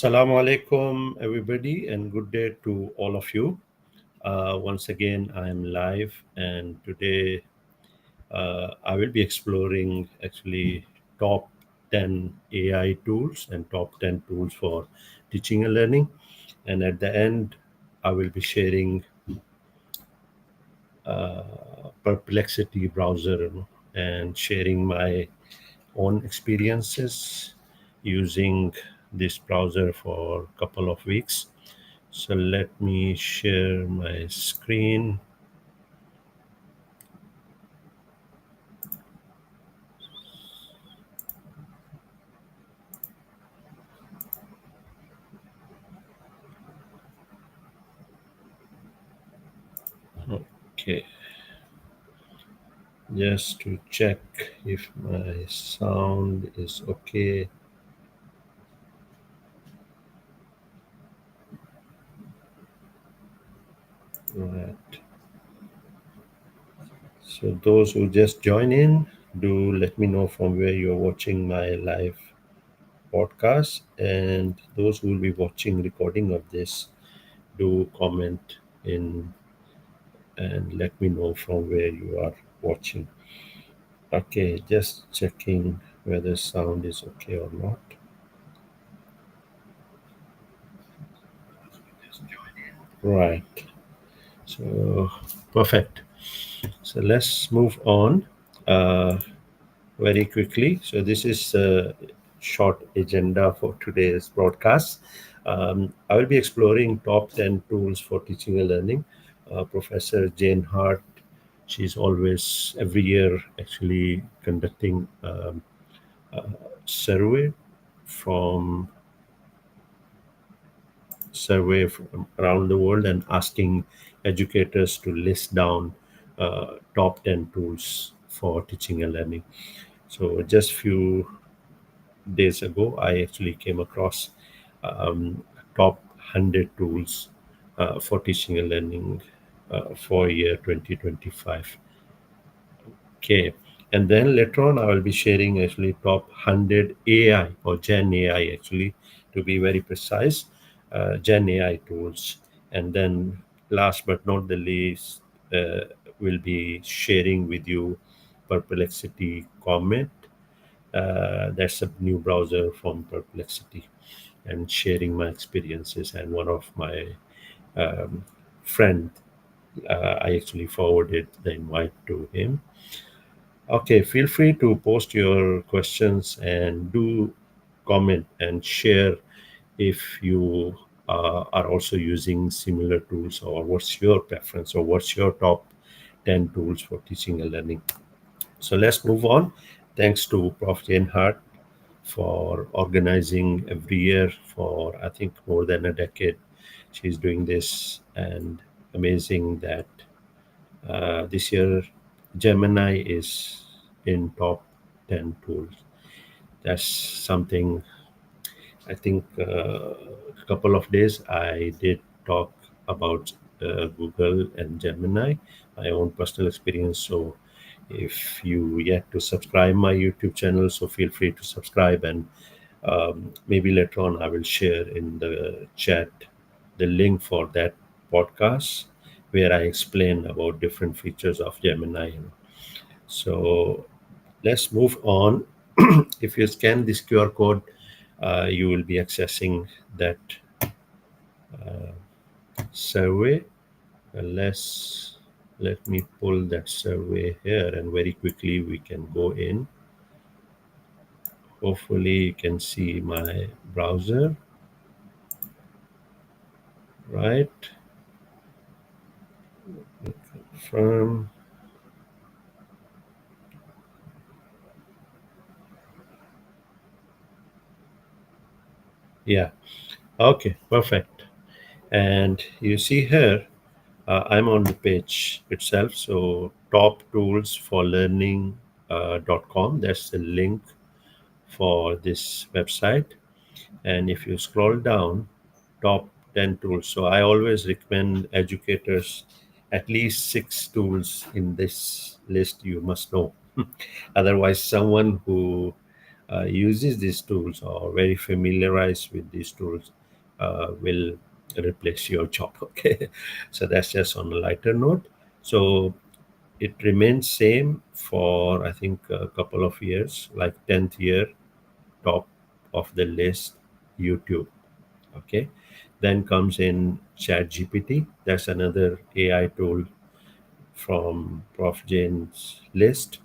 Assalamu alaikum, everybody, and good day to all of you. Once again, I am live, and today I will be exploring actually top 10 AI tools and top 10 tools for teaching and learning. And at the end, I will be sharing Perplexity browser and sharing my own experiences using this browser for a couple of weeks. So let me share my screen. Okay, just to check if my sound is okay. Right. So those who just join in, do let me know from where you're watching my live podcast, and those who will be watching recording of this, do comment in and let me know from where you are watching. Okay, just checking whether sound is okay or not. Right. So perfect. So let's move on very quickly. So this is a short agenda for today's broadcast. I will be exploring top 10 tools for teaching and learning. Professor Jane Hart, she's always every year actually conducting survey from from around the world and asking educators to list down top 10 tools for teaching and learning. So just few days ago, I actually came across top 100 tools for teaching and learning for year 2025. Okay. And then later on, I will be sharing actually top 100 AI or Gen AI, actually, to be very precise, Gen AI tools. And then last but not the least, will be sharing with you Perplexity Comet. That's a new browser from Perplexity, and sharing my experiences. And one of my friend, I actually forwarded the invite to him. Okay, feel free to post your questions and do comment and share if you are also using similar tools, or what's your preference, or what's your top 10 tools for teaching and learning. So let's move on. Thanks to Prof. Jane Hart for organizing every year for, I think, more than a decade. She's doing this, and amazing that this year Gemini is in top 10 tools. That's something. I think a couple of days I did talk about Google and Gemini, my own personal experience. So if you yet to subscribe my YouTube channel, so feel free to subscribe, and maybe later on I will share in the chat the link for that podcast where I explain about different features of Gemini. So let's move on. If you scan this QR code, you will be accessing that survey. Let me pull that survey here, and very quickly we can go in. Hopefully you can see my browser, right? Confirm. Yeah. Okay, perfect. And you see here, I'm on the page itself. So top tools for learning.com. That's the link for this website. And if you scroll down, top 10 tools. So I always recommend educators at least 6 tools in this list you must know. Otherwise, someone who uses these tools or very familiarized with these tools will replace your job. Okay, so that's just on a lighter note. So it remains same for I think a couple of years, like 10th year, top of the list, YouTube. Okay, then comes in Chat GPT. That's another AI tool from Prof Jane's list,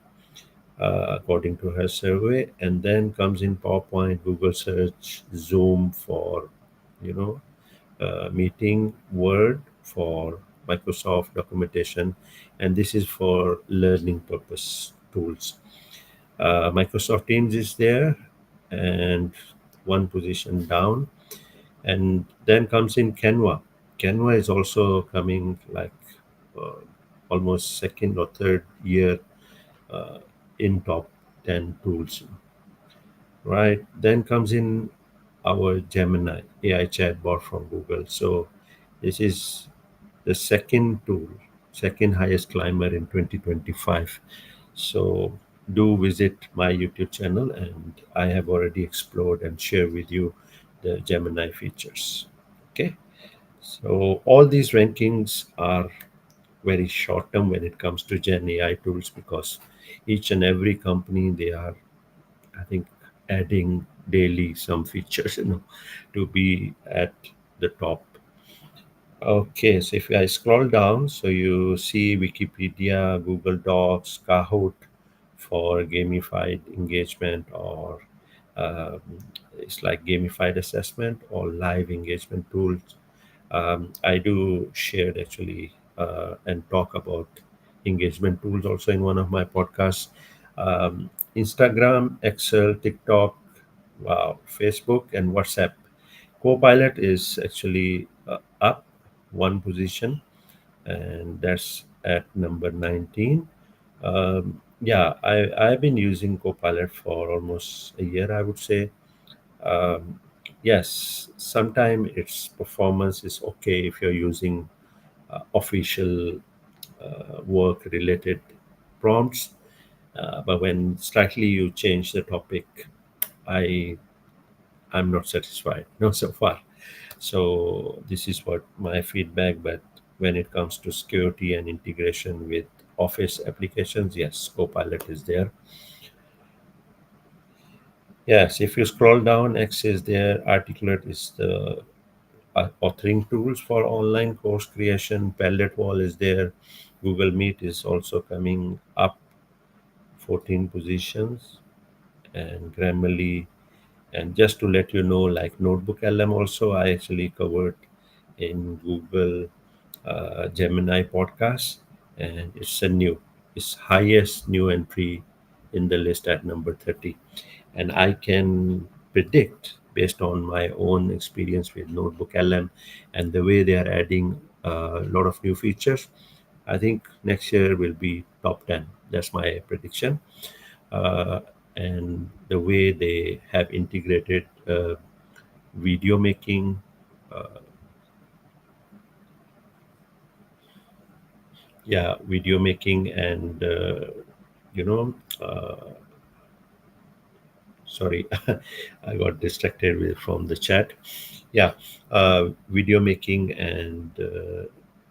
according to her survey. And then comes in PowerPoint, Google search, Zoom for, you know, meeting, Word for Microsoft documentation, and this is for learning purpose tools. Microsoft Teams is there, and one position down. And then comes in Canva. Canva is also coming like uh, almost second or third year uh, in top 10 tools, right? Then comes in our Gemini AI chatbot from Google. So this is the second tool, second highest climber in 2025. So do visit my YouTube channel, and I have already explored and shared with you the Gemini features. Okay, so all these rankings are very short term when it comes to Gen AI tools, because each and every company, they are, I think, adding daily some features, to be at the top. Okay, so if I scroll down, so you see Wikipedia, Google Docs, Kahoot for gamified engagement, or um, it's like gamified assessment or live engagement tools. I do share actually and talk about engagement tools also in one of my podcasts. Instagram, Excel, TikTok, wow, Facebook, and WhatsApp. Copilot is actually up one position, and that's at number 19. Yeah, I've been using Copilot for almost a year, I would say. Um, yes, sometimes its performance is okay if you're using official work related prompts, but when slightly you change the topic, I I'm not satisfied, not so far. So this is what my feedback. But when it comes to security and integration with Office applications, yes, Copilot is there. Yes, if you scroll down, X is there. Articulate is the authoring tools for online course creation. Palette Wall is there. Google Meet is also coming up 14 positions, and Grammarly. And just to let you know, like Notebook LM also, I actually covered in Google Gemini podcast, and it's highest new entry in the list at number 30. And I can predict, based on my own experience with Notebook LM and the way they are adding a lot of new features, I think next year will be top 10. That's my prediction. uh, and the way they have integrated video making, uh, yeah, video making, and you know sorry, I got distracted from the chat. Yeah, video making, and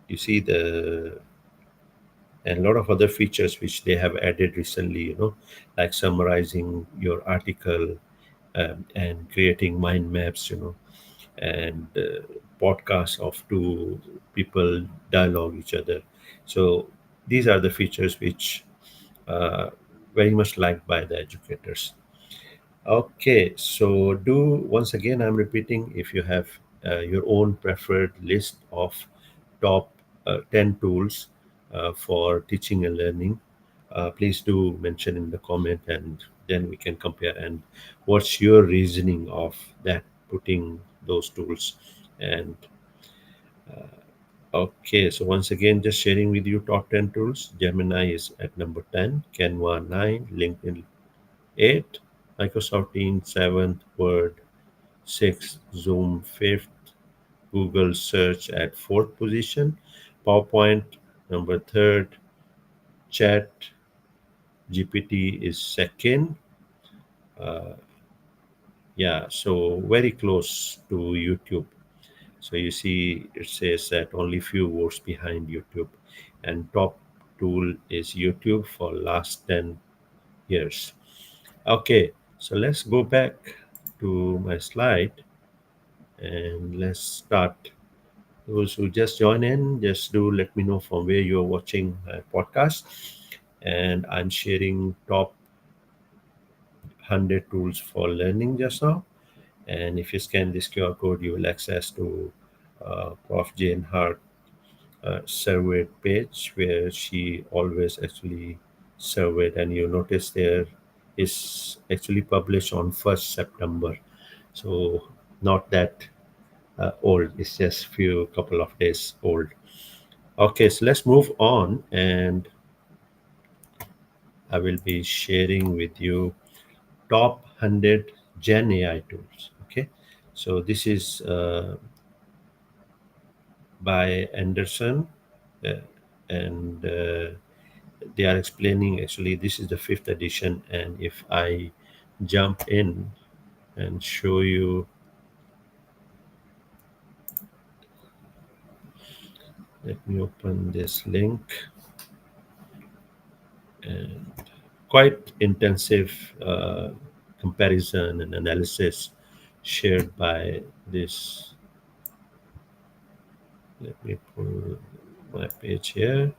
you see the and a lot of other features which they have added recently, like summarizing your article, and creating mind maps, and podcasts of two people dialogue each other. So these are the features which uh, very much liked by the educators. Okay, so do once again, I'm repeating, if you have your own preferred list of top 10 tools for teaching and learning, please do mention in the comment, and then we can compare. And what's your reasoning of that, putting those tools? And okay, so once again, just sharing with you top 10 tools. Gemini is at number 10, Canva 9, LinkedIn 8, Microsoft Teams 7th, Word 6th, Zoom 5th, Google Search at 4th position, PowerPoint number 3rd, Chat GPT is 2nd, Yeah, so very close to YouTube. So you see, it says that only few words behind YouTube, and top tool is YouTube for last 10 years. Okay, so let's go back to my slide and let's start. Those who just join in, just do let me know from where you're watching my podcast. And I'm sharing top 100 tools for learning just now. And if you scan this QR code, you will access to Prof. Jane Hart surveyed page where she always actually surveyed, and you notice there is actually published on 1st September. So not that old, it's just few couple of days old. Okay, so let's move on, and I will be sharing with you top 100 Gen AI tools. Okay, so this is by Anderson, uh, and they are explaining actually this is the fifth edition. And if I jump in and show you, let me open this link, and quite intensive comparison and analysis shared by this. Let me pull my page here.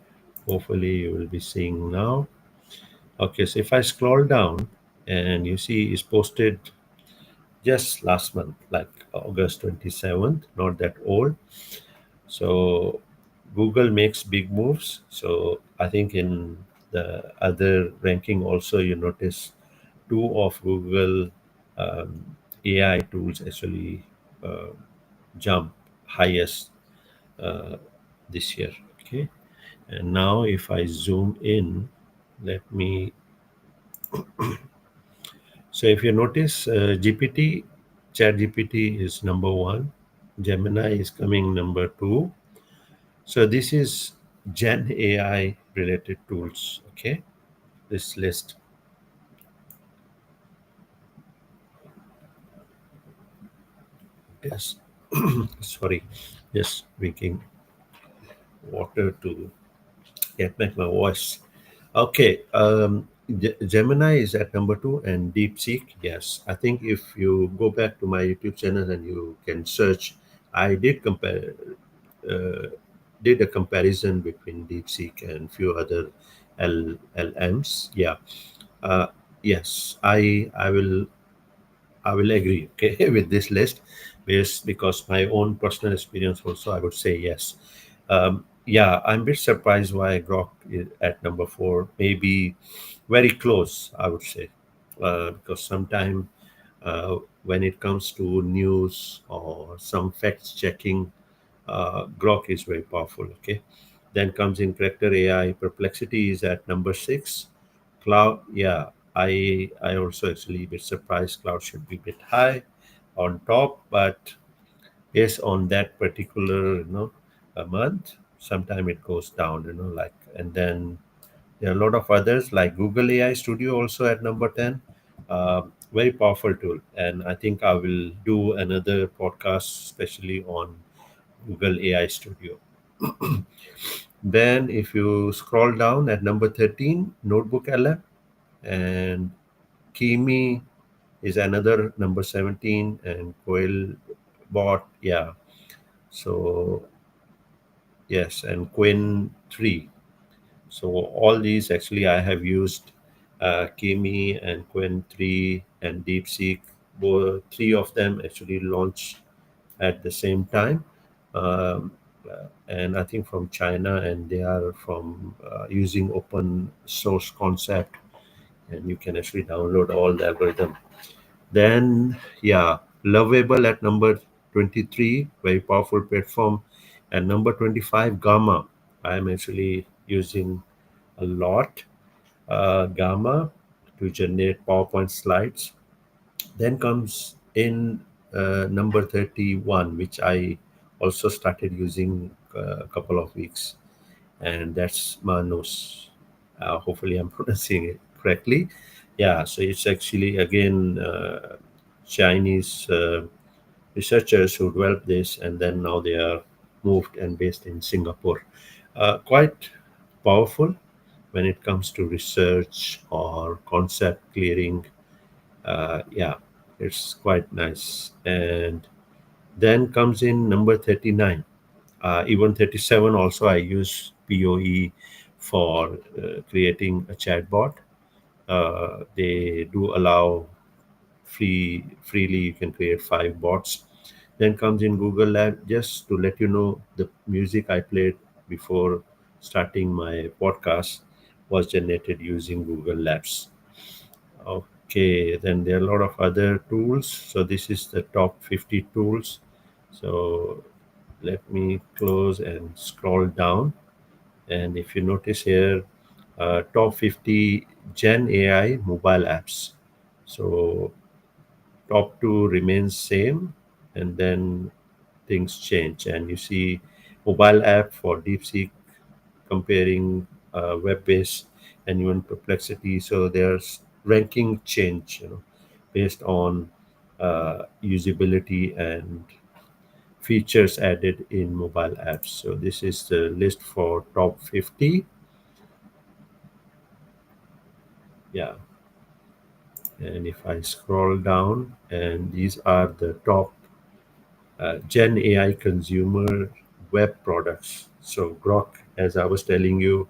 Hopefully you will be seeing now. Okay, so if I scroll down, and you see it's posted just last month, like August 27th, not that old. So Google makes big moves. So I think in the other ranking also, you notice two of Google AI tools actually uh, jump highest uh, this year. Okay, and now if I zoom in, let me. So if you notice, GPT, Chat GPT is number one, Gemini is coming number two. So this is Gen AI related tools. Okay, this list. Yes, sorry, just drinking water to get back my voice. Okay, Gemini is at number two, and DeepSeek. Yes, I think if you go back to my YouTube channel and you can search, I did compare, uh, did a comparison between DeepSeek and few other LMs. Yeah, uh, yes, I will agree, okay, with this list, because my own personal experience also, I would say yes. Yeah, I'm a bit surprised why Grok is at number four, maybe very close, I would say, because sometimes when it comes to news or some facts checking, Grok is very powerful. Okay, then comes in character AI. Perplexity is at number six. Cloud, yeah, I also actually a bit surprised. Cloud should be a bit high on top, but yes, on that particular a month, sometime it goes down. Like, and then there are a lot of others like Google AI Studio also at number 10. Very powerful tool, and I think I will do another podcast especially on Google AI Studio. Then, if you scroll down at number 13, Notebook LM, and Kimi is another number 17, and Coil Bot, yeah. So, yes, and Quinn 3. So, all these actually I have used Kimi and Quinn 3 and DeepSeek. Both three of them actually launched at the same time. Um, and I think from China, and they are from using open source concept, and you can actually download all the algorithm. Then, yeah, Lovable at number 23, very powerful platform. And number 25, Gamma. I'm actually using a lot Gamma to generate PowerPoint slides. Then comes in number 31, which I also started using a couple of weeks, and that's Manos. Hopefully, I'm pronouncing it correctly. Yeah, so it's actually again Chinese researchers who developed this, and then now they are moved and based in Singapore. Quite powerful when it comes to research or concept clearing. Yeah, it's quite nice. And then comes in number 39. Even 37 also, I use POE for creating a chatbot. They do allow freely you can create 5 bots. Then comes in Google Lab. Just to let you know, the music I played before starting my podcast was generated using Google Labs. Okay, then there are a lot of other tools. So this is the top 50 tools. So let me close and scroll down. And if you notice here, top 50 Gen AI mobile apps. So top two remains same, and then things change. And you see mobile app for DeepSeek comparing web-based and even Perplexity. So there's ranking change, based on usability and features added in mobile apps. So this is the list for top 50. Yeah. And if I scroll down, and these are the top Gen AI consumer web products. So Grok, as I was telling you,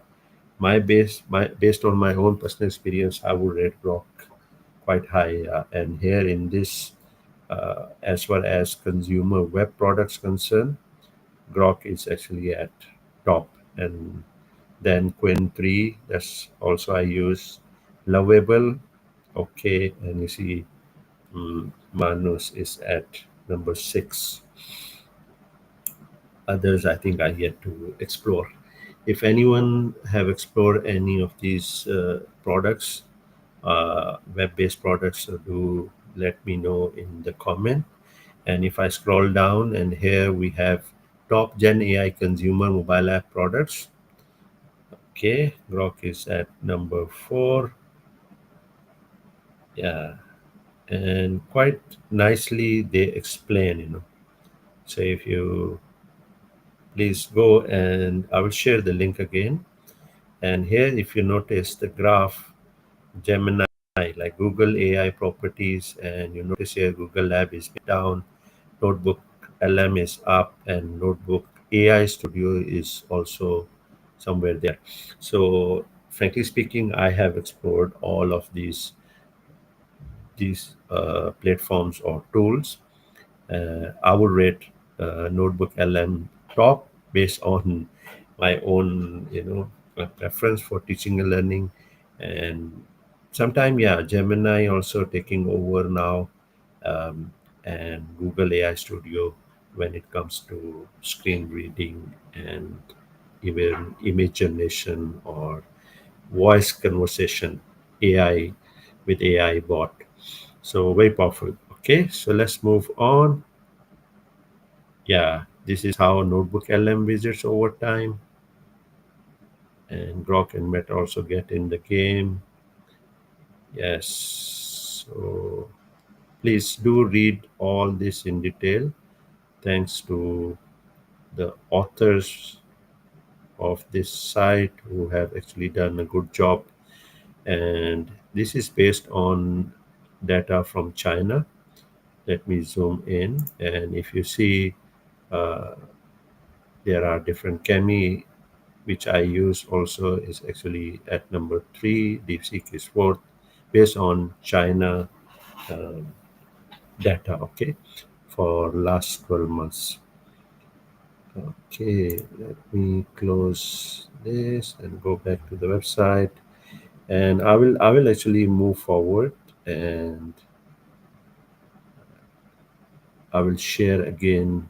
my based on my own personal experience, I would rate Grok quite high. And here in this, as far as consumer web products concerned, Grok is actually at top. And then Quinn 3, that's also I use. Lovable, okay, and you see Manus is at number 6. Others I think I yet to explore. If anyone have explored any of these products, web-based products, so do let me know in the comment. And if I scroll down, and here we have top Gen AI consumer mobile app products. Okay, Grok is at number 4. Yeah, and quite nicely they explain, So if you please go, and I will share the link again. And here, if you notice the graph, Gemini, like Google AI properties, and you notice here Google Lab is down, Notebook LM is up, and Notebook AI Studio is also somewhere there. So, frankly speaking, I have explored all of these platforms or tools. I would rate Notebook LM top based on my own, preference for teaching and learning. And sometime, yeah, Gemini also taking over now, um, and Google AI Studio when it comes to screen reading and even image generation or voice conversation AI with AI bot. So very powerful. Okay, so let's move on. Yeah, this is how Notebook LM visits over time, and Grok and Meta also get in the game. Yes, so please do read all this in detail. Thanks to the authors of this site who have actually done a good job. And this is based on data from China. Let me zoom in, and if you see, there are different chemi which I use also is actually at number 3. DeepSeek is fourth, based on China data. Okay, for last 12 months. Okay, let me close this and go back to the website. And I will actually move forward, and I will share again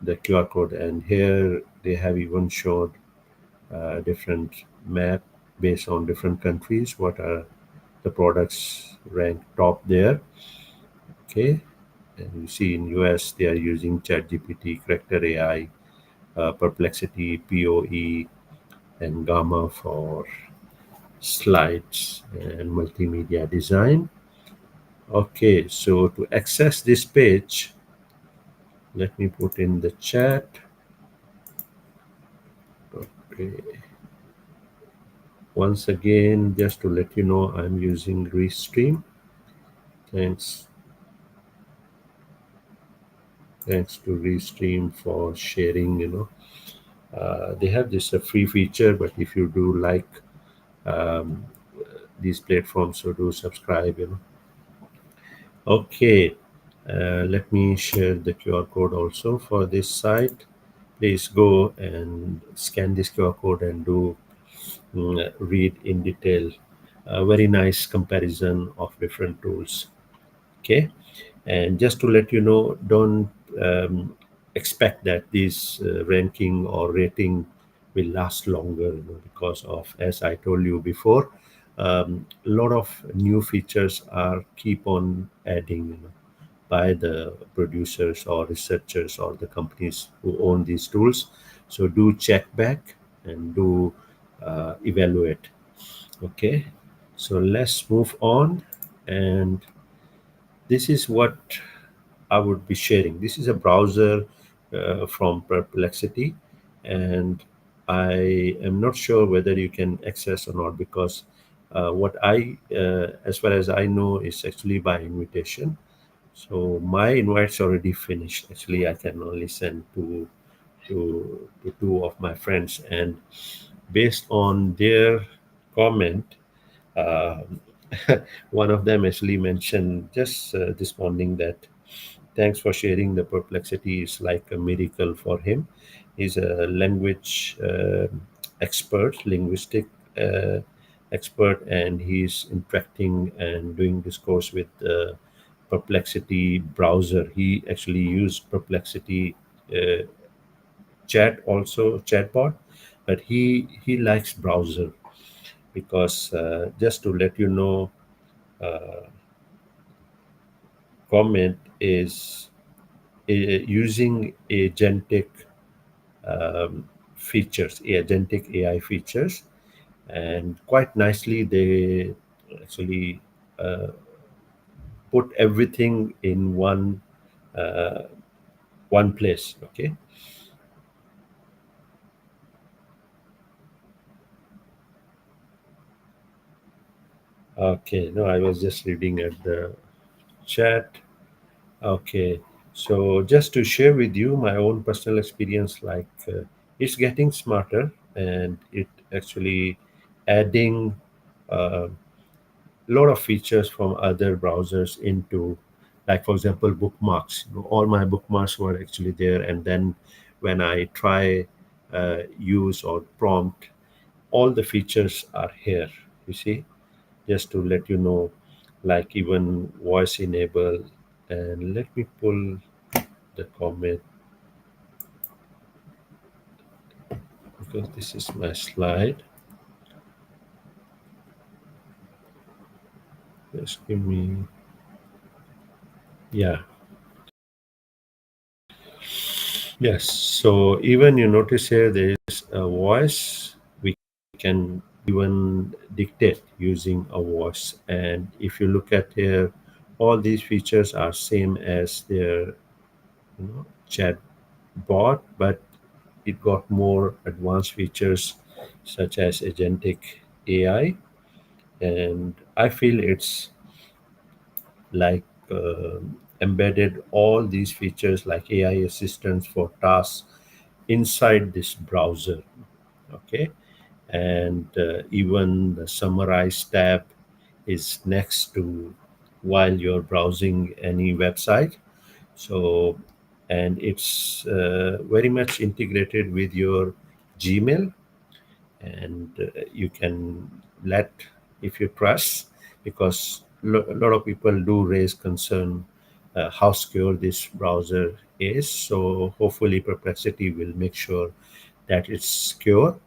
the QR code. And here they have even showed different map based on different countries. What are the products ranked top there? Okay, and you see in US they are using ChatGPT, Character AI, Perplexity, POE, and Gamma for slides and multimedia design. Okay, so to access this page, let me put in the chat. Okay. Once again, just to let you know, I'm using Restream. Thanks, thanks to Restream for sharing. They have this free feature, but if you do like um, these platforms, so do subscribe. Okay, let me share the QR code also for this site. Please go and scan this QR code and do read in detail. A very nice comparison of different tools. Okay, and just to let you know, don't expect that this ranking or rating will last longer, because of, as I told you before, a lot of new features are keep on adding, by the producers or researchers or the companies who own these tools. So do check back and do evaluate. Okay, so let's move on. And this is what I would be sharing. This is a browser from Perplexity, and I am not sure whether you can access or not, because as far as I know, is actually by invitation. So my invite's already finished. Actually, I can only send to two of my friends, and based on their comment, uh, one of them actually mentioned just this morning that thanks for sharing. The Perplexity is like a miracle for him. He's a language expert, linguistic uh, expert, and he's interacting and doing this course with Perplexity browser. He actually used Perplexity uh, chat, also chatbot, but he likes browser because just to let you know, comment is using agentic features, agentic AI features, and quite nicely they actually put everything in one place. Okay, okay. No, I was just reading at the chat. Okay, so just to share with you my own personal experience, like it's getting smarter, and it actually adding a lot of features from other browsers into, like for example, bookmarks. All my bookmarks were actually there, and then when I try use or prompt, all the features are here. You see, just to let you know, like even voice enable. And let me pull the comment, because this is my slide. Just give me, yeah, yes. So even you notice here there is a voice. We can even dictate using a voice, and if you look at here, all these features are same as their chat bot, but it got more advanced features such as agentic AI, and I feel it's like embedded all these features like AI assistance for tasks inside this browser. Okay, and even the summarize tab is next to while you're browsing any website. So, and it's very much integrated with your Gmail, and you can let, if you trust, because a lot of people do raise concern how secure this browser is. So hopefully Perplexity will make sure that it's secure.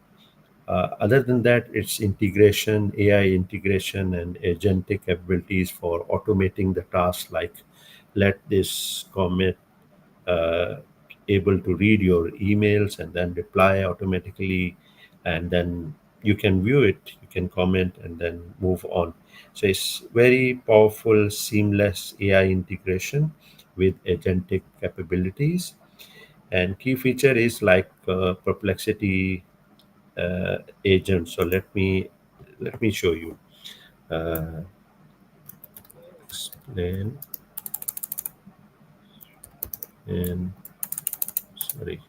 Other than that, its integration, AI integration, and agentic capabilities for automating the tasks, like let this commit uh, able to read your emails and then reply automatically, and then you can view it, you can comment, and then move on. So it's very powerful, seamless AI integration with agentic capabilities. And key feature is like Perplexity agent. So let me show you. Uh, Explain and sorry,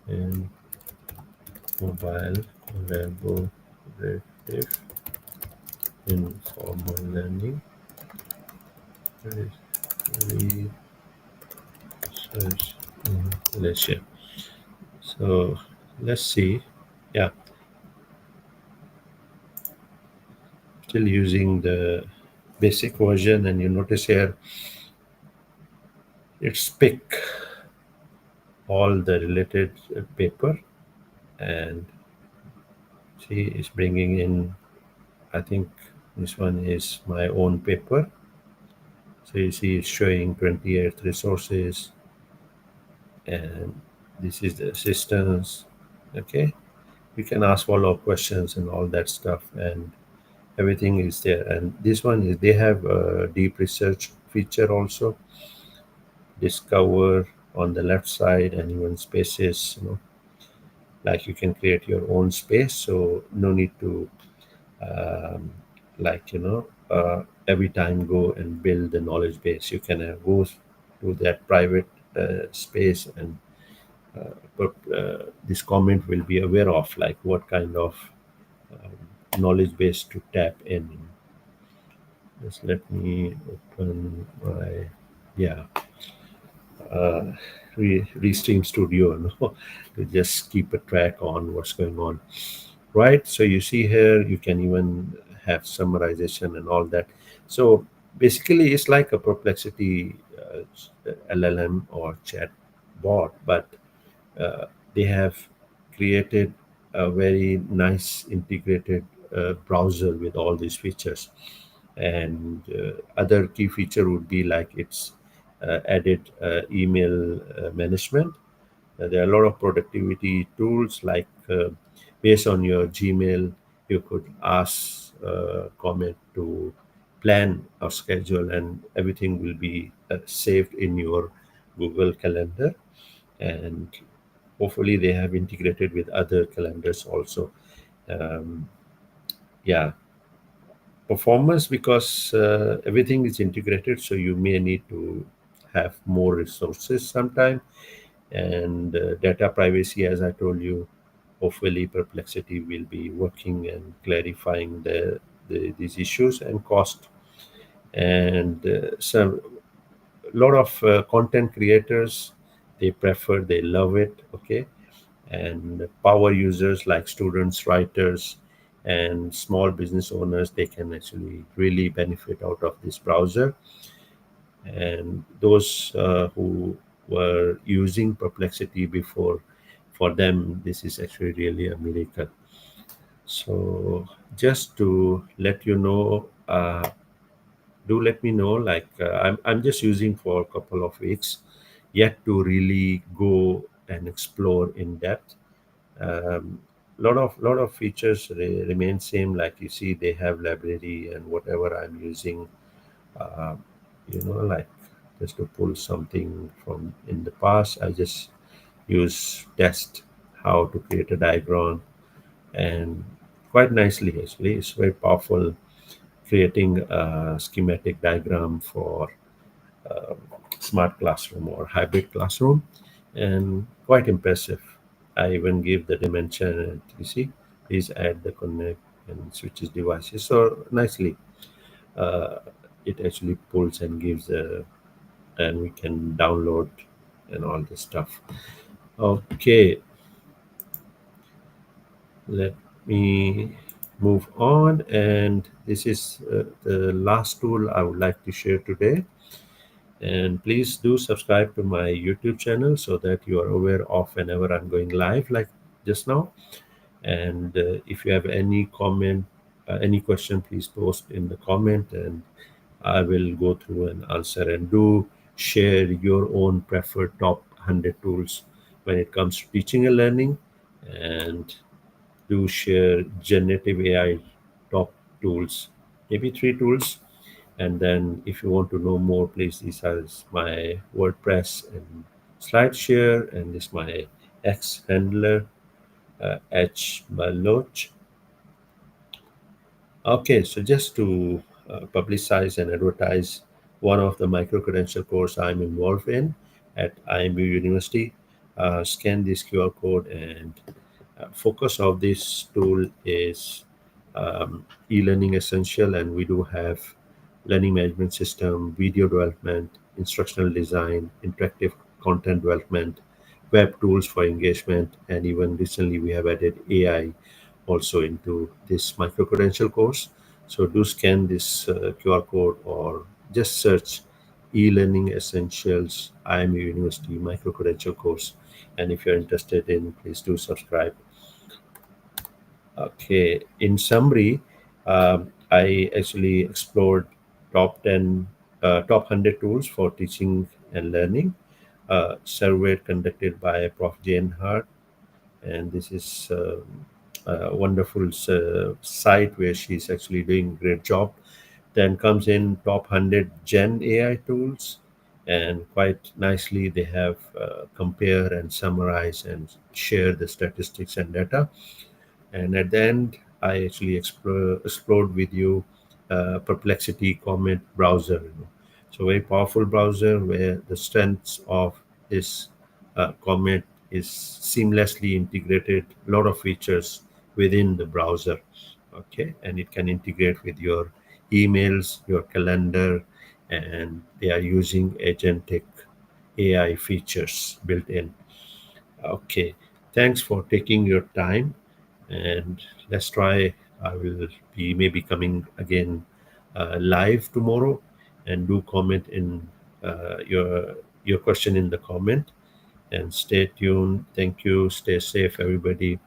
and mobile collaborative informal learning research in Malaysia. So let's see. Yeah, still using the basic version, and you notice here it's pick all the related paper, and see it's bringing in. I think this one is my own paper. So you see it's showing 28 resources, and this is the assistance. Okay, you can ask follow-up questions and all that stuff, and everything is there. And this one is, they have a deep research feature also, discover on the left side, and even spaces, like you can create your own space, so no need to um, like every time go and build the knowledge base. You can go to that private space, and this comment will be aware of like what kind of knowledge base to tap in. Just let me open my, yeah, Restream Studio, to just keep a track on what's going on. Right? So you see here, you can even have summarization and all that. So basically, it's like a Perplexity LLM or chat bot, but they have created a very nice integrated browser with all these features. And other key feature would be like it's added email management. There are a lot of productivity tools like based on your Gmail, you could ask comment to plan or schedule, and everything will be saved in your Google Calendar. And hopefully they have integrated with other calendars also. um, yeah, performance, because everything is integrated, so you may need to have more resources sometime. And data privacy, as I told you, hopefully Perplexity will be working and clarifying these issues. And cost, and some lot of content creators, they love it. Okay, and power users like students, writers, and small business owners, they can actually really benefit out of this browser. And those who were using Perplexity before, for them this is actually really a miracle. So just to let you know, do let me know, like I'm just using for a couple of weeks, yet to really go and explore in depth. Lot of features remain same, like you see they have library and whatever I'm using, uh, like just to pull something from in the past, I just use test how to create a diagram. And quite nicely, actually it's very powerful, creating a schematic diagram for smart classroom or hybrid classroom, and quite impressive. I even give the dimension, and you see, please add the connect and switches devices. So nicely, uh, it actually pulls and gives and we can download and all this stuff. Okay, let me move on. And this is the last tool I would like to share today. And please do subscribe to my YouTube channel so that you are aware of whenever I'm going live, like just now. And if you have any comment, any question, please post in the comment, and I will go through and answer. And do share your own preferred top 100 tools when it comes to teaching and learning. and do share generative AI top tools, maybe three tools. And then if you want to know more, please, this is my WordPress and SlideShare, and this my X handler, H Baloch. Okay, so just to publicize and advertise one of the micro credential course I'm involved in at IMU University, scan this QR code, and focus of this tool is e-learning essential, and we do have learning management system, video development, instructional design, interactive content development, web tools for engagement, and even recently we have added AI also into this micro credential course. So do scan this QR code or just search e-learning essentials IMU University micro credential course. And if you're interested in, please do subscribe. Okay, in summary, I actually explored top 100 tools for teaching and learning, survey conducted by Prof. Jane Hart, and this is a wonderful site where she's actually doing a great job. Then comes in top 100 Gen AI tools, and quite nicely they have compare and summarize and share the statistics and data. And at the end, I actually explored with you Perplexity Comet browser. So very powerful browser where the strengths of this Comet is seamlessly integrated, a lot of features within the browser. Okay, and it can integrate with your emails, your calendar, and they are using agentic AI features built in. Okay, thanks for taking your time, and let's try. I will be maybe coming again live tomorrow, and do comment in your question in the comment, and stay tuned. Thank you. Stay safe, everybody.